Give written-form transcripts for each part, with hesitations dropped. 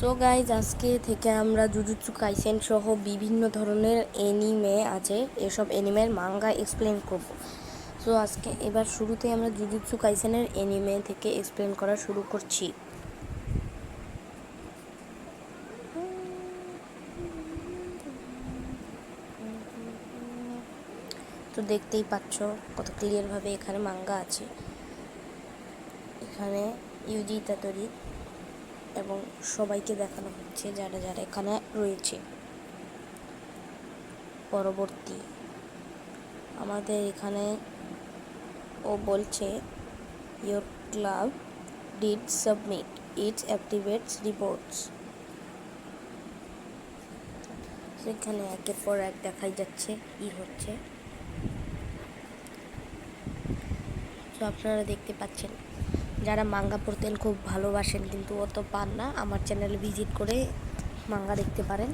So guys, আজকে থেকে আমরা জুজুৎসু কাইসেন সহ বিভিন্ন ধরনের এনিমে আছে, এসব এনিমের মাঙ্গা এক্সপ্লেন করব। সো আজকে এবার শুরুতে আমরা জুজুৎসু কাইসেনের এনিমে থেকে এক্সপ্লেন করা শুরু করছি। তো দেখতেই পাচ্ছ কত ক্লিয়ারভাবে এখানে মাঙ্গা আছে। এখানে ইউজি ইতাদোরি এবং সবাইকে দেখানো হচ্ছে যারা যারা এখানে রয়েছে। পরবর্তী আমাদের এখানে ও বলছে your club did submit it's activates reports. সেখানে একের পর এক দেখাই যাচ্ছে কি হচ্ছে। তো আপনারা দেখতে পাচ্ছেন, যারা মাঙ্গা পড়তেন খুব ভালোবাসেন কিন্তু অত পান না, আমার চ্যানেলে ভিজিট করে মাঙ্গা দেখতে পারেন।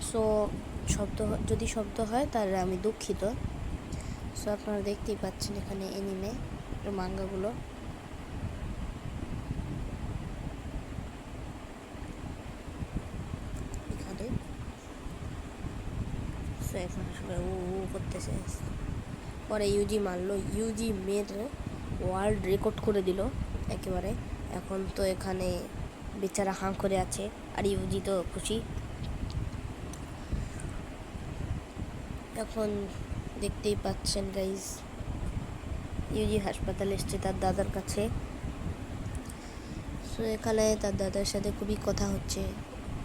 সো যদি শব্দ হয় তাহলে আমি দুঃখিত। সো আপনারা দেখতেই পাচ্ছেন এখানে এনিমে মাঙ্গাগুলো। এখানে সো এখন সবাই উ করতেছে। পরে ইউজি মারলো, ইউজি মেরে ওয়ার্ল্ড রেকর্ড করে দিল একেবারে। এখন তো এখানে বেচারা হাঁ করে আছে, আর ইউজি তো খুশি। এখন দেখতেই পাচ্ছেন গাইজ, ইউজি হাসপাতালে এসছে তার দাদার কাছে। সো এখানে তার দাদার সাথে খুবই কথা হচ্ছে।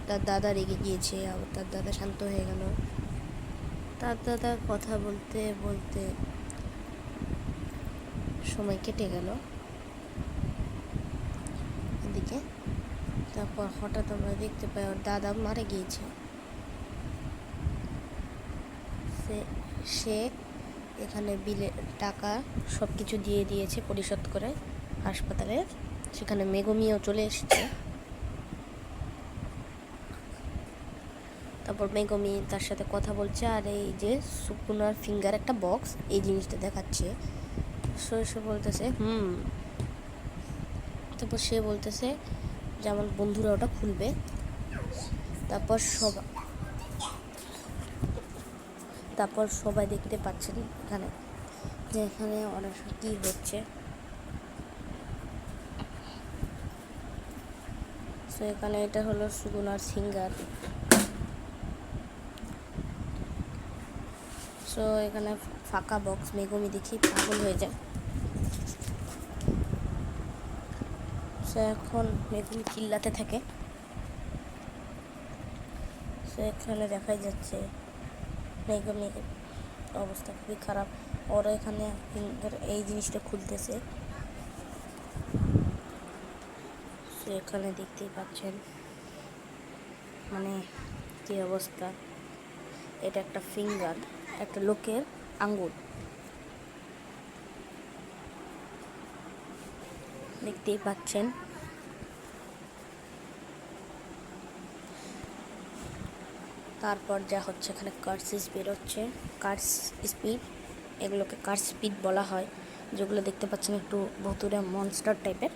তার দাদা রেগে গিয়েছে, আবার তার দাদা শান্ত হয়ে গেল। তার দাদা কথা বলতে বলতে সময় কেটে গেল এদিকে। তারপর হঠাৎ আমরা দেখতে পাই ওর দাদা মারা গিয়েছে। সে এখানে বিলের টাকা সব কিছু দিয়ে দিয়েছে পরিশোধ করে হাসপাতালের। সেখানে মেগুমিও চলে এসেছে। তারপর মেগুমি তার সাথে কথা বলছে, আর এই যে সুকুনার ফিঙ্গার একটা বক্স, এই জিনিসটা দেখাচ্ছে। সে বলতেছে তারপর সে বলতেছে যে আমার বন্ধুরা ওটা খুলবে। তারপর সবাই দেখতে পাচ্ছেন এখানে যে এখানে অনেক কী হচ্ছে। সো এখানে এটা হলো সুগুনার সিঙ্গার। সো এখানে ফাঁকা বক্স, মেগুমি দেখি পাগল হয়ে যায়। সো এখন মেগুমি চিল্লাতে থাকে। সো এখানে দেখাই যাচ্ছে মেগুমির অবস্থা খুবই খারাপ। ওরা এখানে এই জিনিসটা খুলতেছে। সো এখানে দেখতেই পাচ্ছেন মানে কি অবস্থা। এটা একটা ফিঙ্গার, একটা লোকের আঙ্গুল দেখতেই পাচ্ছেন। তারপর যা হচ্ছে, এখানে কার্সিস বেরোচ্ছে, কার্স স্পিড, এগুলোকে কার্স স্পিড বলা হয়, যেগুলো দেখতে পাচ্ছেন একটু ভুতুড়ে মনস্টার টাইপের।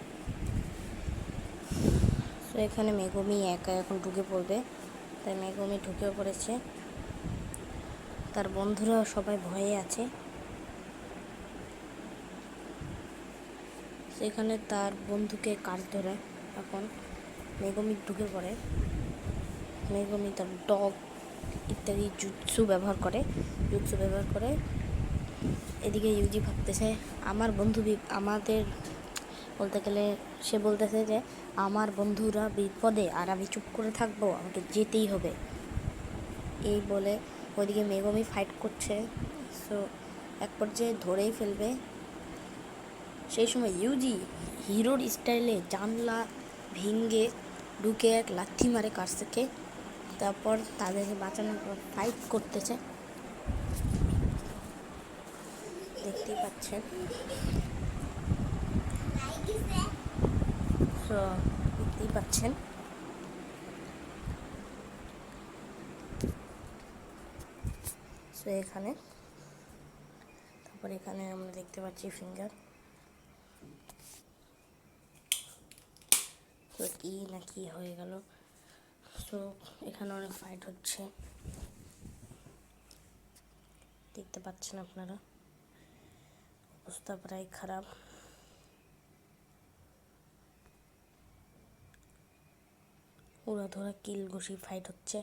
তো এখানে মেগুমি একা এখন ঢুকে পড়বে, তাই মেগুমি ঢুকে পড়েছে। তার বন্ধুরা সবাই ভয়ে আছে। সেখানে তার বন্ধুকে কাজ ধরে এখন মেগুমি ঢুকে পড়ে। মেগুমি তার ডগ ইত্যাদি জুৎসু ব্যবহার করে। এদিকে ইউজি ভাবতেছে আমার বন্ধু আমাদের বলতে গেলে সে বলতেছে যে আমার বন্ধুরা বিপদে আর আমি চুপ করে থাকবো, আমাকে যেতেই হবে, এই বলে ওইদিকে মেগুমি ফাইট করছে। সো এক পর্যায়ে ধরেই ফেলবে। সেই সময় ইউজি হিরোর স্টাইলে জানলা ভেঙে ঢুকে এক লাথি মারে কার্সকে। তারপর তাদেরকে বাঁচানোর পর ফাইট করতেছে, দেখতেই পাচ্ছেন। সো এখানে তারপর এখানে আমরা দেখতে পাচ্ছি ফিঙ্গার। তো কি না কি হয়ে গেল। সো এখানে অনেক ফাইট হচ্ছে, দেখতে পাচ্ছেন আপনারা, অবস্থা প্রায় খারাপ। উড়াধরা কিল ঘুষি ফাইট হচ্ছে,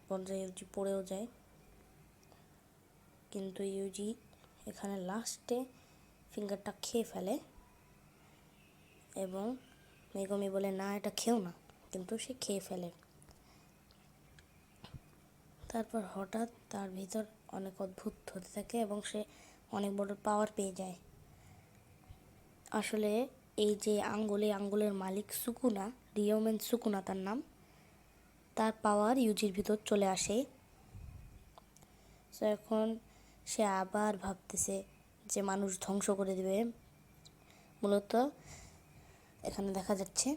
পর্যায়ে ইউজি পড়েও যায়, কিন্তু ইউজি এখানে লাস্টে ফিঙ্গারটা খেয়ে ফেলে এবং মেগুমি বলে না এটা খেও না, কিন্তু সে খেয়ে ফেলে। তারপর হঠাৎ তার ভিতর অনেক অদ্ভুত হতে থাকে এবং সে অনেক বড় পাওয়ার পেয়ে যায়। আসলে এই যে আঙ্গুলের মালিক সুকুনা, রিওমেন সুকুনা তার নাম, তার পাওয়ার ইউজির ভিতর চলে আসে। তো এখন সে আবার ভাবতেছে যে মানুষ ধ্বংস করে দেবে। মূলত এখানে দেখা যাচ্ছে,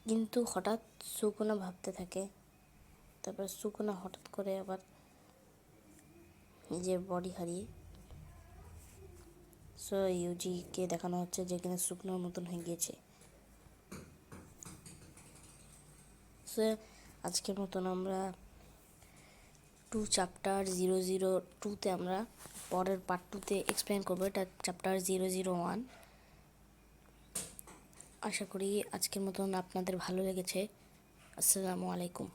কিন্তু হঠাৎ সুকুনা ভাবতে থাকে, তারপর সুকুনা হঠাৎ করে আবার নিজের বডি হারিয়ে, সো ইউজিকে দেখানো হচ্ছে যে কিনা শুকনোর মতন হয়ে গিয়েছে। সো আজকের মতন আমরা 2 চ্যাপ্টার 002-তে আমরা পরের পার্ট 2-তে এক্সপ্লেন করবো। এটা চ্যাপ্টার 001। আশা করি আজকের মতন আপনাদের ভালো লেগেছে। আসসালামু আলাইকুম।